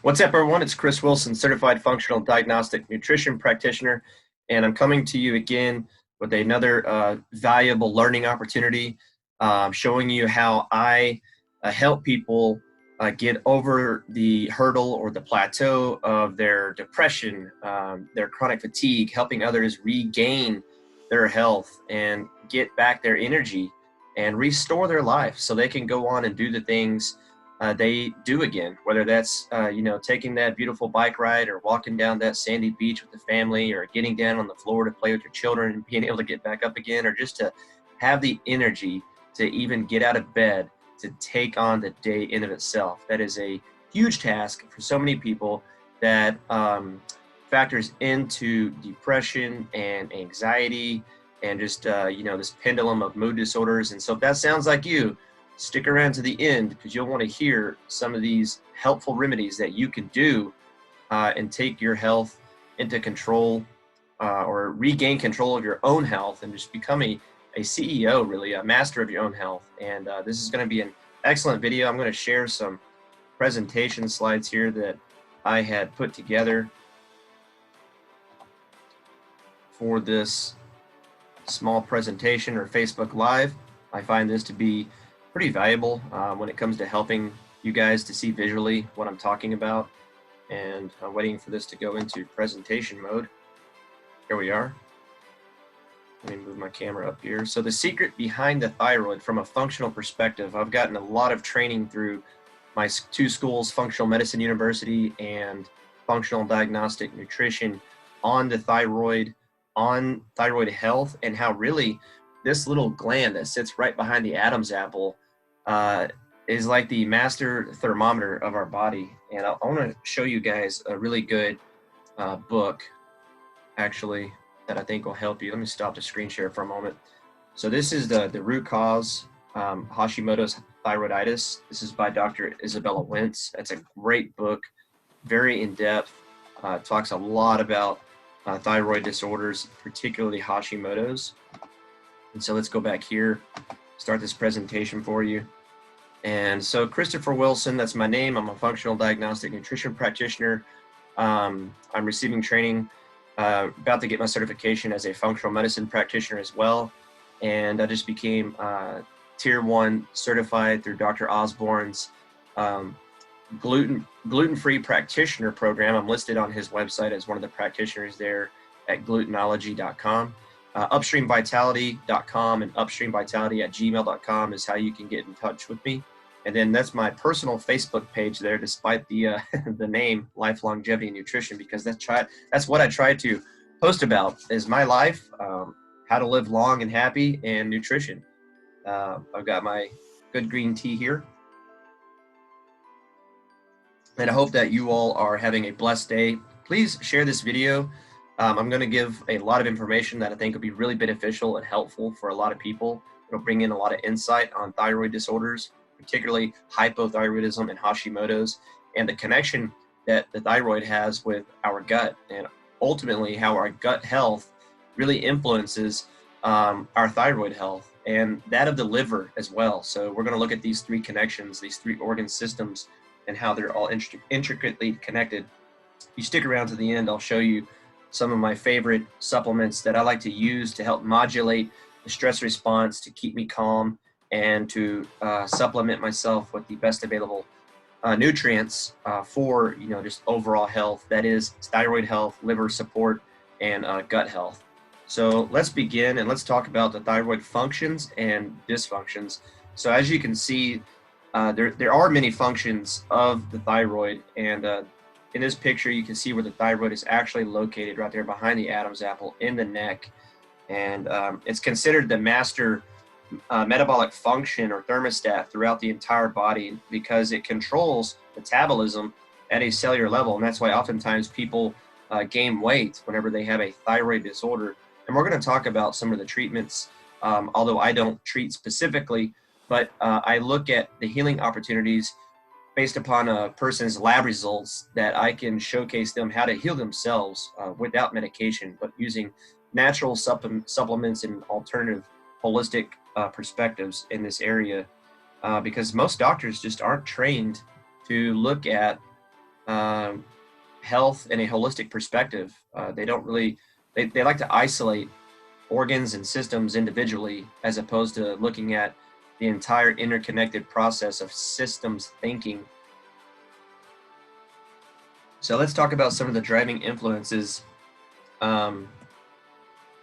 What's up, everyone? It's Chris Wilson, Certified Functional Diagnostic Nutrition Practitioner, and I'm coming to you again with another valuable learning opportunity, showing you how I help people get over the hurdle or the plateau of their depression, their chronic fatigue, helping others regain their health and get back their energy and restore their life so they can go on and do the things they do again, whether that's, taking that beautiful bike ride or walking down that sandy beach with the family or getting down on the floor to play with your children and being able to get back up again, or just to have the energy to even get out of bed to take on the day in of itself. That is a huge task for so many people that factors into depression and anxiety and just, this pendulum of mood disorders. And so if that sounds like you, stick around to the end because you'll want to hear some of these helpful remedies that you can do and take your health into control or regain control of your own health and just become a CEO, really, a master of your own health. And this is going to be an excellent video. I'm going to share some presentation slides here that I had put together for this small presentation or Facebook Live. I find this to be pretty valuable when it comes to helping you guys to see visually what I'm talking about. And I'm waiting for this to go into presentation mode. Here we are. Let me move my camera up here. So the secret behind the thyroid from a functional perspective, I've gotten a lot of training through my two schools, Functional Medicine University and Functional Diagnostic Nutrition, on the thyroid, on thyroid health, and how really this little gland that sits right behind the Adam's apple is like the master thermometer of our body. And I want to show you guys a really good book, actually, that I think will help you. Let me stop the screen share for a moment. So this is the root cause, Hashimoto's thyroiditis. This is by Dr. Isabella Wentz. It's a great book, very in-depth, talks a lot about thyroid disorders, particularly Hashimoto's. And so let's go back here, start this presentation for you. And so Christopher Wilson, that's my name. I'm a functional diagnostic nutrition practitioner. I'm receiving training, about to get my certification as a functional medicine practitioner as well. And I just became Tier 1 certified through Dr. Osborne's gluten-free practitioner program. I'm listed on his website as one of the practitioners there at glutenology.com. Upstreamvitality.com and upstreamvitality@gmail.com is how you can get in touch with me. And then that's my personal Facebook page there, despite the the name Life Longevity Nutrition, because that's what I try to post about is my life, how to live long and happy, and nutrition. I've got my good green tea here. And I hope that you all are having a blessed day. Please share this video. I'm going to give a lot of information that I think will be really beneficial and helpful for a lot of people. It'll bring in a lot of insight on thyroid disorders, particularly hypothyroidism and Hashimoto's, and the connection that the thyroid has with our gut, and ultimately how our gut health really influences our thyroid health and that of the liver as well. So we're going to look at these three connections, these three organ systems, and how they're all intricately connected. If you stick around to the end, I'll show you some of my favorite supplements that I like to use to help modulate the stress response, to keep me calm, and to supplement myself with the best available nutrients for just overall health. That is thyroid health, liver support, and gut health. So let's begin and let's talk about the thyroid functions and dysfunctions. So as you can see, there are many functions of the thyroid, and in this picture you can see where the thyroid is actually located right there behind the Adam's apple in the neck. And it's considered the master metabolic function or thermostat throughout the entire body because it controls metabolism at a cellular level. And that's why oftentimes people gain weight whenever they have a thyroid disorder. And we're going to talk about some of the treatments, although I don't treat specifically, but I look at the healing opportunities based upon a person's lab results that I can showcase them how to heal themselves without medication, but using natural supplements and alternative holistic perspectives in this area, because most doctors just aren't trained to look at health in a holistic perspective. They don't really, they like to isolate organs and systems individually, as opposed to looking at the entire interconnected process of systems thinking. So let's talk about some of the driving influences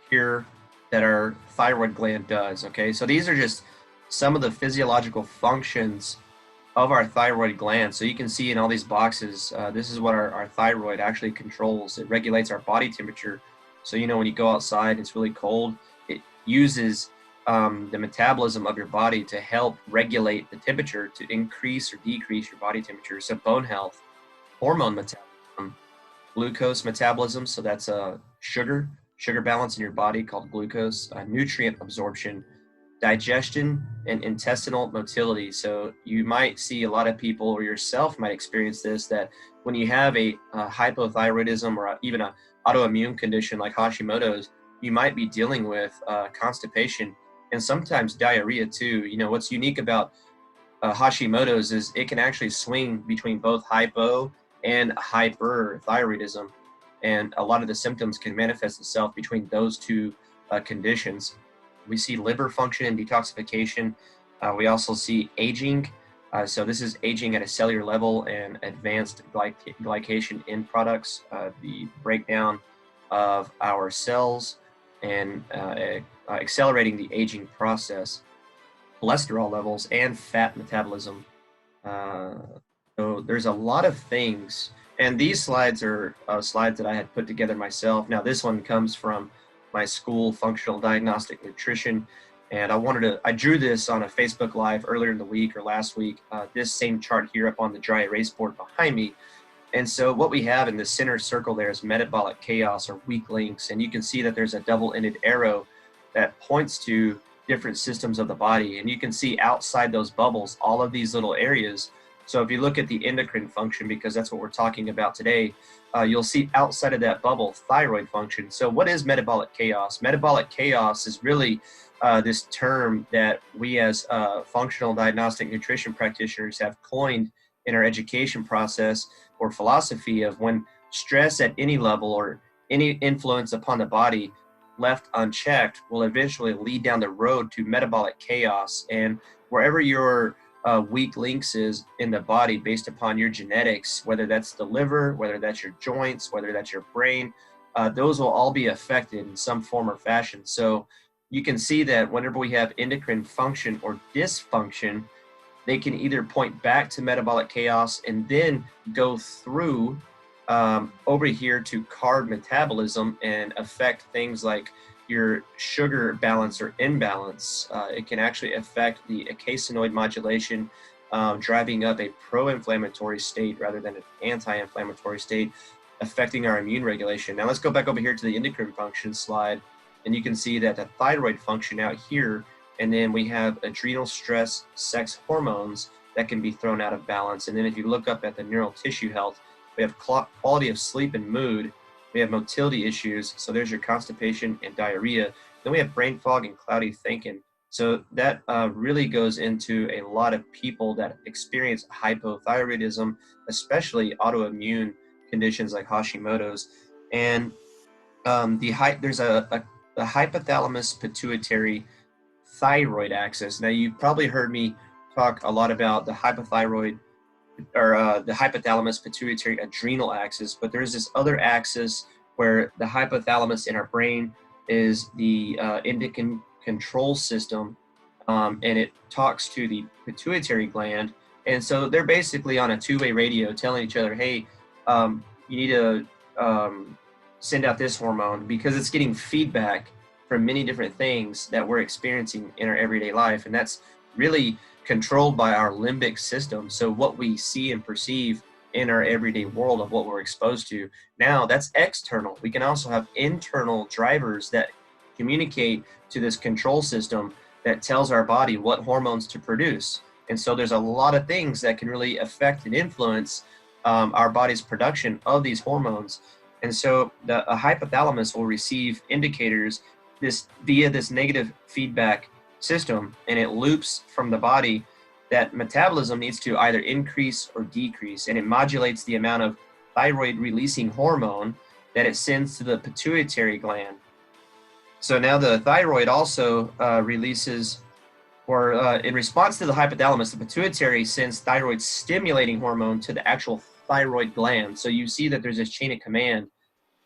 here that our thyroid gland does. Okay, so these are just some of the physiological functions of our thyroid gland. So you can see in all these boxes, this is what our thyroid actually controls. It regulates our body temperature. So, you know, when you go outside, it's really cold, it uses the metabolism of your body to help regulate the temperature, to increase or decrease your body temperature. So bone health, hormone metabolism, glucose metabolism, so that's a sugar balance in your body called glucose, nutrient absorption, digestion, and intestinal motility. So you might see a lot of people, or yourself might experience this, that when you have a hypothyroidism or even an autoimmune condition like Hashimoto's, you might be dealing with constipation and sometimes diarrhea too. You know, what's unique about Hashimoto's is it can actually swing between both hypo and hyperthyroidism, and a lot of the symptoms can manifest itself between those two conditions. We see liver function and detoxification. We also see aging. So this is aging at a cellular level and advanced glycation end products, the breakdown of our cells and accelerating the aging process, cholesterol levels, and fat metabolism. So there's a lot of things. And these slides are slides that I had put together myself. Now this one comes from my school, Functional Diagnostic Nutrition. And I drew this on a Facebook Live earlier in the week or last week, this same chart here up on the dry erase board behind me. And so what we have in the center circle there is metabolic chaos or weak links. And you can see that there's a double-ended arrow that points to different systems of the body. And you can see outside those bubbles, all of these little areas. So if you look at the endocrine function, because that's what we're talking about today, you'll see outside of that bubble, thyroid function. So what is metabolic chaos? Metabolic chaos is really this term that we as functional diagnostic nutrition practitioners have coined in our education process or philosophy of when stress at any level or any influence upon the body left unchecked will eventually lead down the road to metabolic chaos. And wherever your weak links is in the body based upon your genetics, whether that's the liver, whether that's your joints, whether that's your brain, those will all be affected in some form or fashion. So you can see that whenever we have endocrine function or dysfunction, they can either point back to metabolic chaos and then go through over here to carb metabolism and affect things like your sugar balance or imbalance. It can actually affect the eicosanoid modulation, driving up a pro-inflammatory state rather than an anti-inflammatory state, affecting our immune regulation. Now let's go back over here to the endocrine function slide, and you can see that the thyroid function out here, and then we have adrenal stress, sex hormones that can be thrown out of balance. And then if you look up at the neural tissue health, we have quality of sleep and mood. We have motility issues. So there's your constipation and diarrhea. Then we have brain fog and cloudy thinking. So that really goes into a lot of people that experience hypothyroidism, especially autoimmune conditions like Hashimoto's. And there's a hypothalamus pituitary thyroid axis. Now you've probably heard me talk a lot about the hypothyroid or the hypothalamus pituitary adrenal axis, but there's this other axis where the hypothalamus in our brain is the endocrine control system, and it talks to the pituitary gland. And so they're basically on a two-way radio telling each other, hey, you need to send out this hormone, because it's getting feedback from many different things that we're experiencing in our everyday life. And that's really controlled by our limbic system. So what we see and perceive in our everyday world of what we're exposed to. Now that's external. We can also have internal drivers that communicate to this control system that tells our body what hormones to produce. And so there's a lot of things that can really affect and influence our body's production of these hormones. And so a hypothalamus will receive indicators via this negative feedback system, and it loops from the body that metabolism needs to either increase or decrease, and it modulates the amount of thyroid releasing hormone that it sends to the pituitary gland. So now the thyroid also releases, or in response to the hypothalamus, the pituitary sends thyroid stimulating hormone to the actual thyroid gland. So you see that there's this chain of command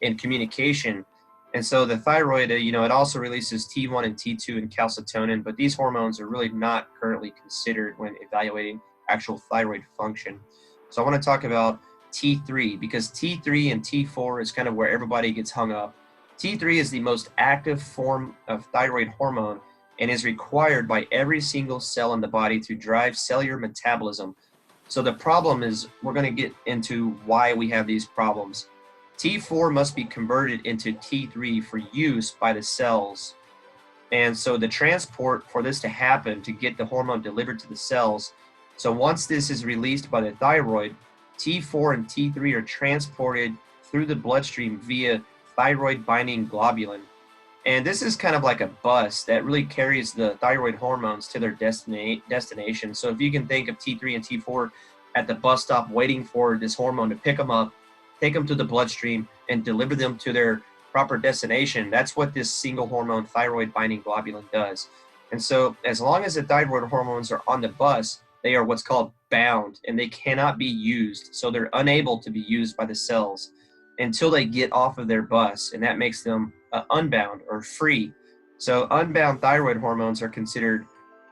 in communication. And so the thyroid, it also releases T1 and T2 and calcitonin, but these hormones are really not currently considered when evaluating actual thyroid function. So I want to talk about T3, because T3 and T4 is kind of where everybody gets hung up. T3 is the most active form of thyroid hormone and is required by every single cell in the body to drive cellular metabolism. So the problem is, we're going to get into why we have these problems. T4 must be converted into T3 for use by the cells. And so the transport for this to happen, to get the hormone delivered to the cells, so once this is released by the thyroid, T4 and T3 are transported through the bloodstream via thyroid binding globulin. And this is kind of like a bus that really carries the thyroid hormones to their destination. So if you can think of T3 and T4 at the bus stop waiting for this hormone to pick them up, take them to the bloodstream, and deliver them to their proper destination, that's what this single hormone thyroid binding globulin does. And so as long as the thyroid hormones are on the bus, they are what's called bound, and they cannot be used. So they're unable to be used by the cells until they get off of their bus, and that makes them unbound or free. So unbound thyroid hormones are considered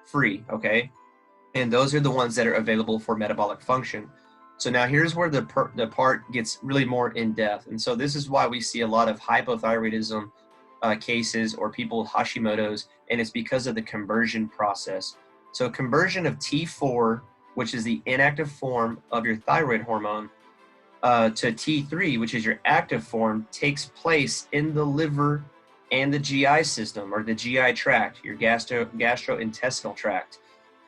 free, okay? And those are the ones that are available for metabolic function. So now here's where the part gets really more in depth. And so this is why we see a lot of hypothyroidism cases, or people with Hashimoto's, and it's because of the conversion process. So conversion of T4, which is the inactive form of your thyroid hormone, to T3, which is your active form, takes place in the liver and the GI system, or the GI tract, your gastrointestinal tract,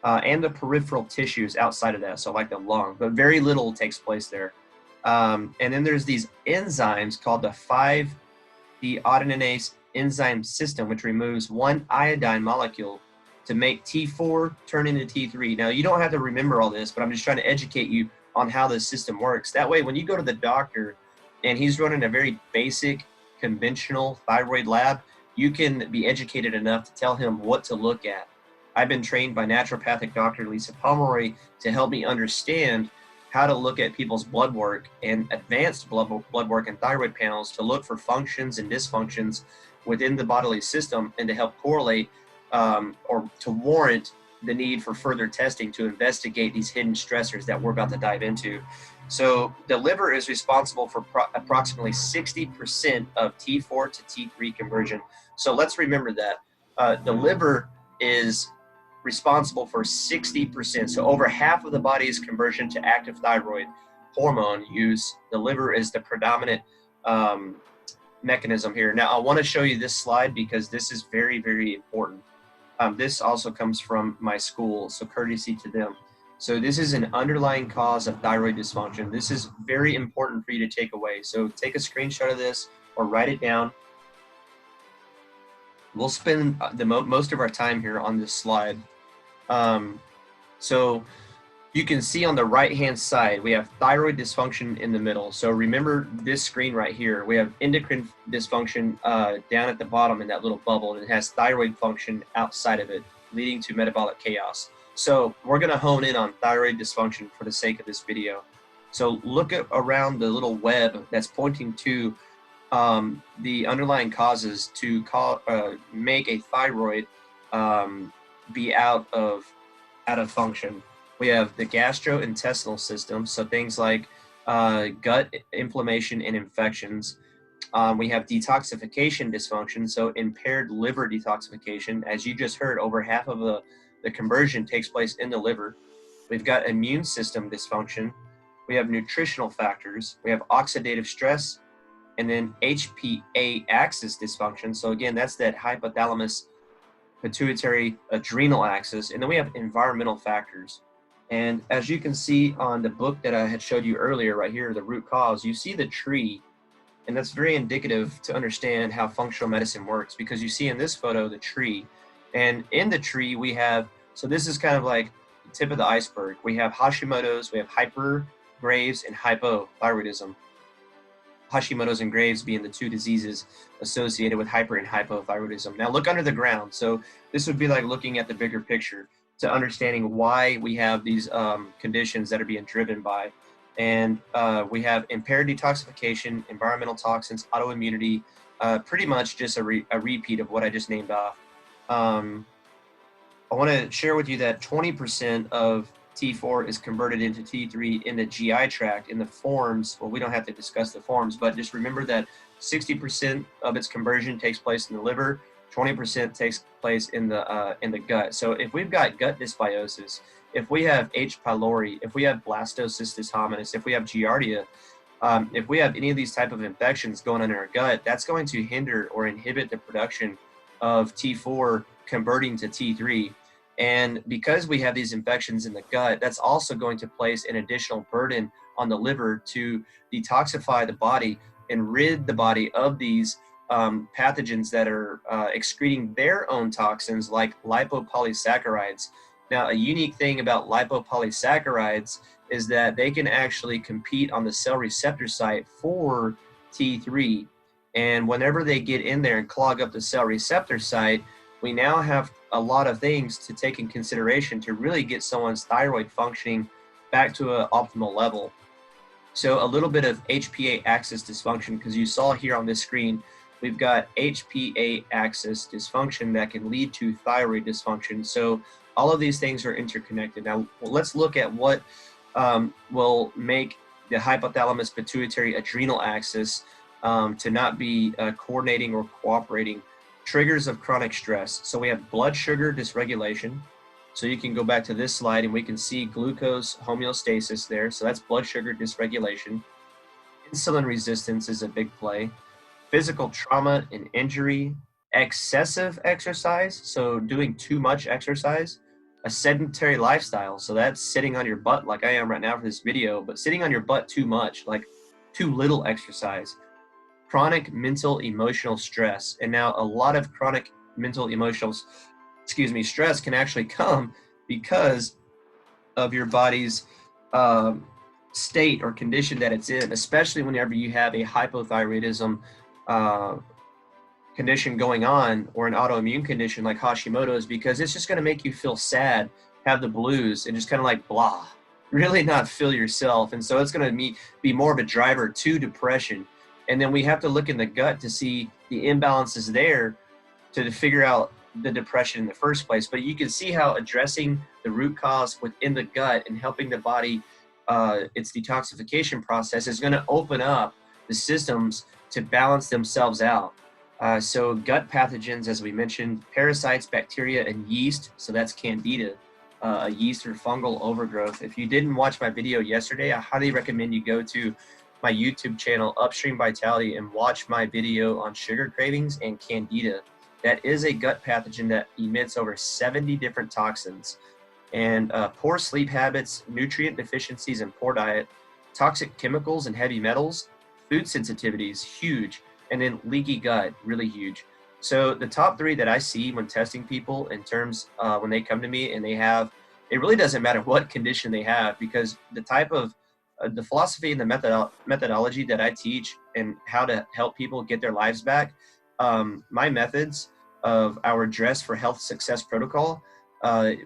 and the peripheral tissues outside of that, so like the lung, but very little takes place there. And then there's these enzymes called the 5-deiodinase enzyme system, which removes one iodine molecule to make T4 turn into T3. Now, you don't have to remember all this, but I'm just trying to educate you on how this system works. That way, when you go to the doctor and he's running a very basic, conventional thyroid lab, you can be educated enough to tell him what to look at. I've been trained by naturopathic Dr. Lisa Pomeroy to help me understand how to look at people's blood work and advanced blood work and thyroid panels to look for functions and dysfunctions within the bodily system, and to help correlate or to warrant the need for further testing to investigate these hidden stressors that we're about to dive into. So the liver is responsible for approximately 60% of T4 to T3 conversion. So let's remember that. The liver is responsible for 60%. So over half of the body's conversion to active thyroid hormone use, the liver is the predominant mechanism here. Now, I want to show you this slide because this is very, very important. This also comes from my school, so courtesy to them. So this is an underlying cause of thyroid dysfunction. This is very important for you to take away. So take a screenshot of this or write it down. We'll spend most of our time here on this slide. So you can see on the right-hand side, we have thyroid dysfunction in the middle. So remember this screen right here. We have endocrine dysfunction down at the bottom in that little bubble, and it has thyroid function outside of it, leading to metabolic chaos. So we're going to hone in on thyroid dysfunction for the sake of this video. So look around the little web that's pointing to the underlying causes to make a thyroid be out of function. We have the gastrointestinal system, so things like gut inflammation and infections. We have detoxification dysfunction, so impaired liver detoxification. As you just heard, over half of the conversion takes place in the liver. We've got immune system dysfunction. We have nutritional factors. We have oxidative stress, and then HPA axis dysfunction. So again, that's that hypothalamus pituitary adrenal axis. And then we have environmental factors. And as you can see on the book that I had showed you earlier right here, the root cause, you see the tree. And that's very indicative to understand how functional medicine works, because you see in this photo the tree. And in the tree we have, so this is kind of like the tip of the iceberg. We have Hashimoto's, we have hyper, Graves, and hypothyroidism. Hashimoto's and Graves being the two diseases associated with hyper and hypothyroidism. Now look under the ground. So this would be like looking at the bigger picture to understanding why we have these conditions that are being driven by. And we have impaired detoxification, environmental toxins, autoimmunity, pretty much just a repeat of what I just named off. I want to share with you that 20% of T4 is converted into T3 in the GI tract in the forms. Well, we don't have to discuss the forms, but just remember that 60% of its conversion takes place in the liver, 20% takes place in the gut. So if we've got gut dysbiosis, if we have H. pylori, if we have blastocystis hominis, if we have giardia, if we have any of these type of infections going on in our gut, that's going to hinder or inhibit the production of T4 converting to T3. And because we have these infections in the gut, that's also going to place an additional burden on the liver to detoxify the body and rid the body of these pathogens that are excreting their own toxins, like lipopolysaccharides. Now, a unique thing about lipopolysaccharides is that they can actually compete on the cell receptor site for T3. And whenever they get in there and clog up the cell receptor site, we now have a lot of things to take in consideration to really get someone's thyroid functioning back to an optimal level. So a little bit of HPA axis dysfunction, because you saw here on this screen, we've got HPA axis dysfunction that can lead to thyroid dysfunction. So all of these things are interconnected. Now, let's look at what will make the hypothalamus pituitary adrenal axis to not be coordinating or cooperating. Triggers of chronic stress. So we have blood sugar dysregulation. So you can go back to this slide and we can see glucose homeostasis there. So that's blood sugar dysregulation. Insulin resistance is a big play. Physical trauma and injury. Excessive exercise, so doing too much exercise. A sedentary lifestyle, so that's sitting on your butt like I am right now for this video, but sitting on your butt too much, like too little exercise. Chronic mental emotional stress. And now a lot of chronic mental emotional stress can actually come because of your body's state or condition that it's in, especially whenever you have a hypothyroidism condition going on, or an autoimmune condition like Hashimoto's, because it's just going to make you feel sad, have the blues, and just kind of like blah, really not feel yourself. And so it's going to be more of a driver to depression. And then we have to look in the gut to see the imbalances there to figure out the depression in the first place. But you can see how addressing the root cause within the gut and helping the body, its detoxification process, is going to open up the systems to balance themselves out. So gut pathogens, as we mentioned, parasites, bacteria, and yeast. So that's candida, a yeast or fungal overgrowth. If you didn't watch my video yesterday, I highly recommend you go to my YouTube channel, Upstream Vitality, and watch my video on sugar cravings and candida. That is a gut pathogen that emits over 70 different toxins. And poor sleep habits, nutrient deficiencies, and poor diet, toxic chemicals and heavy metals, food sensitivities, huge, and then leaky gut, really huge. So the top three that I see when testing people in terms when they come to me and they have, it really doesn't matter what condition they have, because the type of the philosophy and the methodology that I teach and how to help people get their lives back, my methods of our Dress for Health Success protocol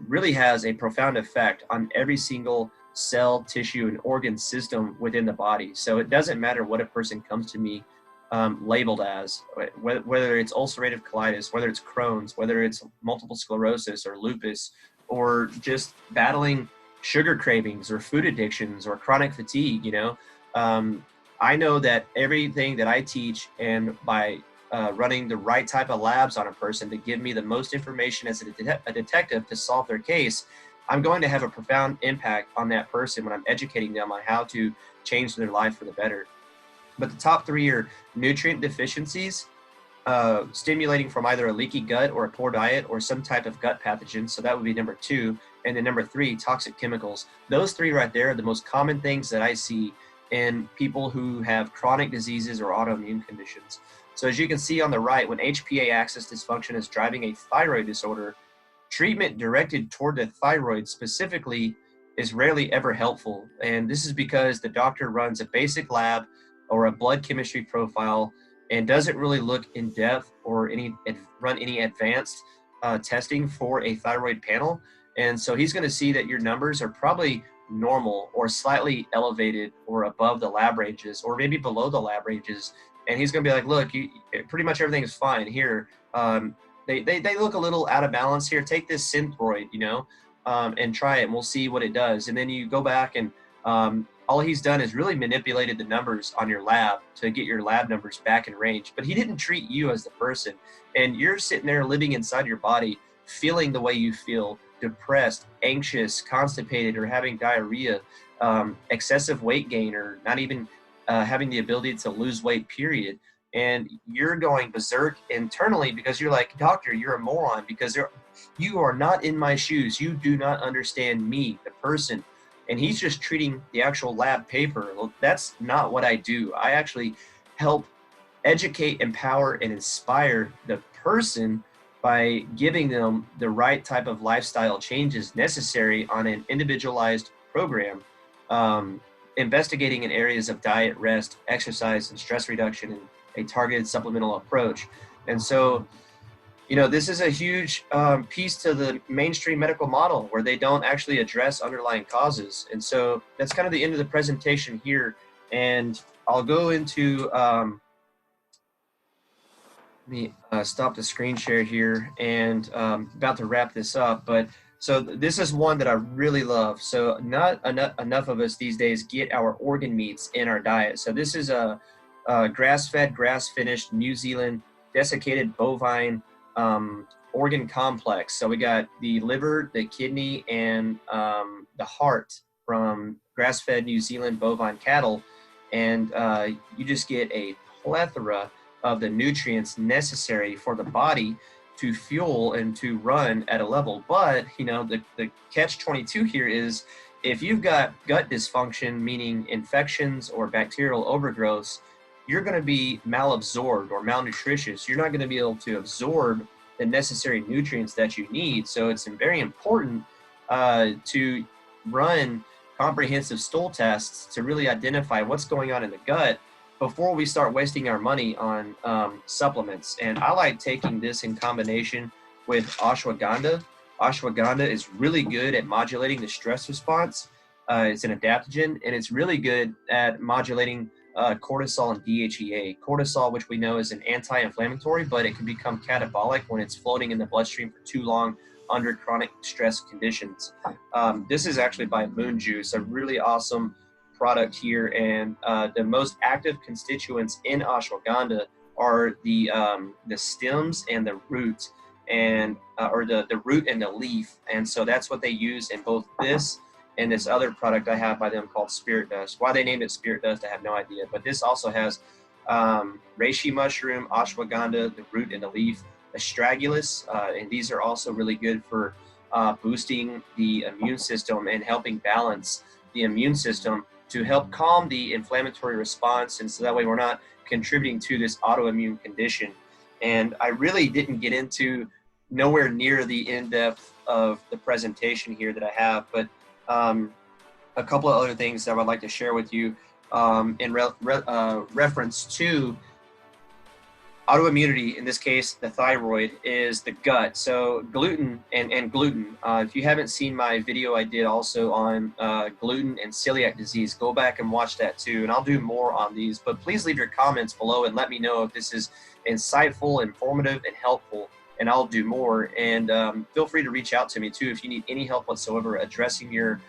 really has a profound effect on every single cell, tissue, and organ system within the body. So it doesn't matter what a person comes to me labeled as, whether it's ulcerative colitis, whether it's Crohn's, whether it's multiple sclerosis or lupus, or just battling sugar cravings or food addictions or chronic fatigue. I know that everything that I teach, and by running the right type of labs on a person to give me the most information as a detective to solve their case, I'm going to have a profound impact on that person when I'm educating them on how to change their life for the better. But the top three are nutrient deficiencies, stimulating from either a leaky gut or a poor diet or some type of gut pathogen. So that would be number two. And then number three, toxic chemicals. Those three right there are the most common things that I see in people who have chronic diseases or autoimmune conditions. So as you can see on the right, when HPA axis dysfunction is driving a thyroid disorder, treatment directed toward the thyroid specifically is rarely ever helpful. And this is because the doctor runs a basic lab or a blood chemistry profile and doesn't really look in depth or run any advanced testing for a thyroid panel. And so he's going to see that your numbers are probably normal or slightly elevated or above the lab ranges or maybe below the lab ranges. And he's going to be like, look, pretty much everything is fine here. They look a little out of balance here. Take this Synthroid, and try it, and we'll see what it does. And then you go back and all he's done is really manipulated the numbers on your lab to get your lab numbers back in range. But he didn't treat you as the person. And you're sitting there living inside your body, feeling the way you feel, depressed, anxious, constipated, or having diarrhea, excessive weight gain, or not even having the ability to lose weight, period. And you're going berserk internally because you're like, doctor, you're a moron, because you are not in my shoes. You do not understand me, the person. And he's just treating the actual lab paper. Well, that's not what I do. I actually help educate, empower, and inspire the person by giving them the right type of lifestyle changes necessary on an individualized program, investigating in areas of diet, rest, exercise, and stress reduction, and a targeted supplemental approach. And so, this is a huge piece to the mainstream medical model where they don't actually address underlying causes. And so that's kind of the end of the presentation here. And I'll go into, let me stop the screen share here, and about to wrap this up. But so this is one that I really love. So not enough of us these days get our organ meats in our diet. So this is a grass-fed, grass-finished New Zealand desiccated bovine organ complex. So we got the liver, the kidney, and the heart from grass-fed New Zealand bovine cattle, and you just get a plethora of the nutrients necessary for the body to fuel and to run at a level. But the catch-22 here is, if you've got gut dysfunction, meaning infections or bacterial overgrowths, you're going to be malabsorbed or malnutritious. You're not going to be able to absorb the necessary nutrients that you need. So it's very important to run comprehensive stool tests to really identify what's going on in the gut before we start wasting our money on supplements. And I like taking this in combination with ashwagandha. Ashwagandha is really good at modulating the stress response. It's an adaptogen, and it's really good at modulating cortisol and DHEA. Cortisol, which we know is an anti-inflammatory, but it can become catabolic when it's floating in the bloodstream for too long under chronic stress conditions. This is actually by Moon Juice, a really awesome product here, and the most active constituents in ashwagandha are the stems and the root, and or the root and the leaf. And so that's what they use in both this and this other product I have by them called Spirit Dust. Why they named it Spirit Dust, I have no idea. But this also has reishi mushroom, ashwagandha, the root and the leaf, astragalus, and these are also really good for boosting the immune system and helping balance the immune system to help calm the inflammatory response, and so that way we're not contributing to this autoimmune condition. And I really didn't get into nowhere near the in-depth of the presentation here that I have, but a couple of other things that I would like to share with you in reference to autoimmunity. In this case, the thyroid is the gut. So gluten and gluten. If you haven't seen my video I did also on gluten and celiac disease, go back and watch that too. And I'll do more on these, but please leave your comments below and let me know if this is insightful, informative, and helpful, and I'll do more. And feel free to reach out to me too if you need any help whatsoever addressing your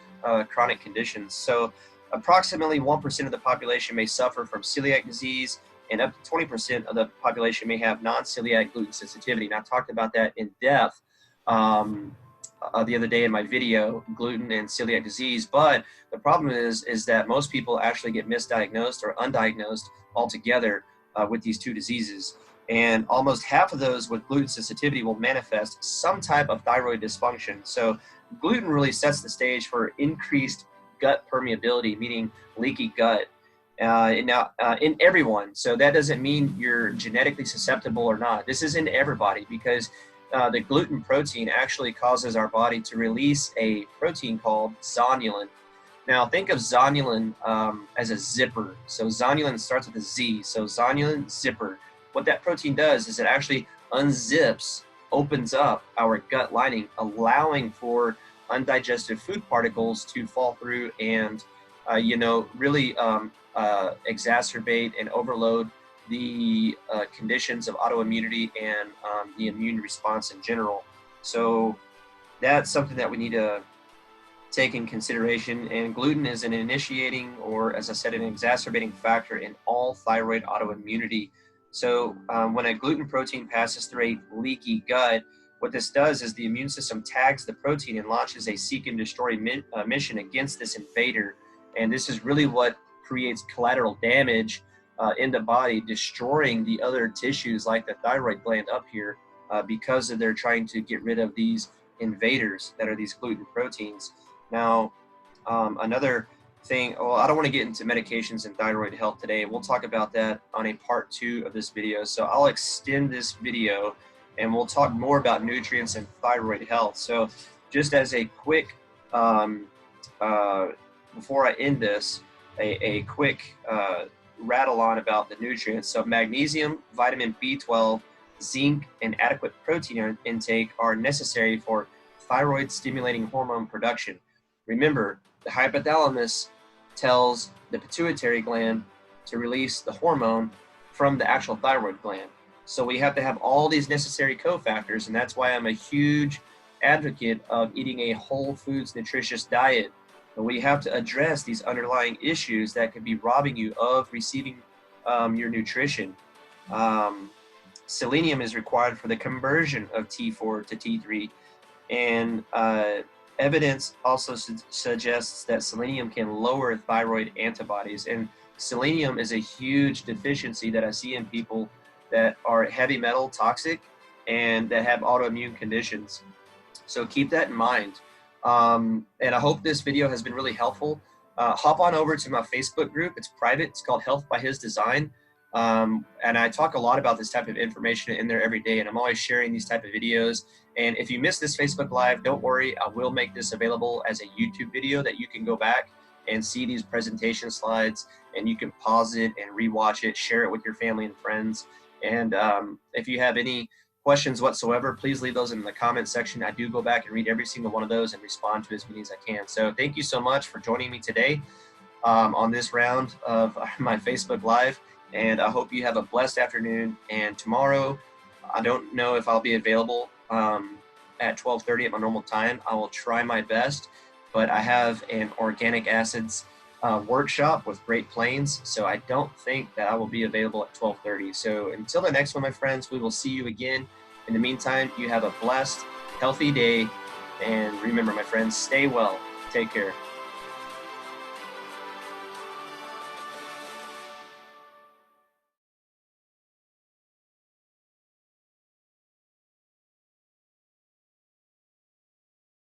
chronic conditions. So approximately 1% of the population may suffer from celiac disease, and up to 20% of the population may have non-celiac gluten sensitivity. And I talked about that in depth the other day in my video, gluten and celiac disease. But the problem is that most people actually get misdiagnosed or undiagnosed altogether with these two diseases. And almost half of those with gluten sensitivity will manifest some type of thyroid dysfunction. So gluten really sets the stage for increased gut permeability, meaning leaky gut. In everyone. So that doesn't mean you're genetically susceptible or not. This is in everybody, because the gluten protein actually causes our body to release a protein called zonulin. Now think of zonulin as a zipper. So zonulin starts with a Z. So zonulin zipper. What that protein does is it actually unzips, opens up our gut lining, allowing for undigested food particles to fall through and, really exacerbate and overload the conditions of autoimmunity and the immune response in general. So that's something that we need to take in consideration. And gluten is an initiating, or as I said, an exacerbating factor in all thyroid autoimmunity. So when a gluten protein passes through a leaky gut, what this does is the immune system tags the protein and launches a seek and destroy mission against this invader. And this is really what creates collateral damage in the body, destroying the other tissues like the thyroid gland up here because of they're trying to get rid of these invaders that are these gluten proteins. Now, another thing, well, I don't want to get into medications and thyroid health today. We'll talk about that on a part 2 of this video. So I'll extend this video and we'll talk more about nutrients and thyroid health. So just as a quick, before I end this, a quick rattle on about the nutrients. So magnesium, vitamin B12, zinc, and adequate protein intake are necessary for thyroid stimulating hormone production. Remember, the hypothalamus tells the pituitary gland to release the hormone from the actual thyroid gland. So we have to have all these necessary cofactors, and that's why I'm a huge advocate of eating a whole foods nutritious diet. But we have to address these underlying issues that could be robbing you of receiving your nutrition. Selenium is required for the conversion of T4 to T3, and evidence also suggests that selenium can lower thyroid antibodies. And selenium is a huge deficiency that I see in people that are heavy metal toxic and that have autoimmune conditions. So keep that in mind. And I hope this video has been really helpful. Hop on over to my Facebook group. It's private. It's called Health by His Design. And I talk a lot about this type of information in there every day, and I'm always sharing these type of videos. And if you missed this Facebook Live, don't worry, I will make this available as a YouTube video that you can go back and see these presentation slides, and you can pause it and rewatch it, share it with your family and friends. And if you have any questions whatsoever, please leave those in the comment section. I do go back and read every single one of those and respond to as many as I can. So thank you so much for joining me today on this round of my Facebook Live. And I hope you have a blessed afternoon. And tomorrow, I don't know if I'll be available at 12:30 at my normal time. I will try my best, but I have an organic acids workshop with Great Plains, so I don't think that I will be available at 12:30. So until the next one, my friends, we will see you again. In the meantime, you have a blessed, healthy day. And remember, my friends, stay well. Take care.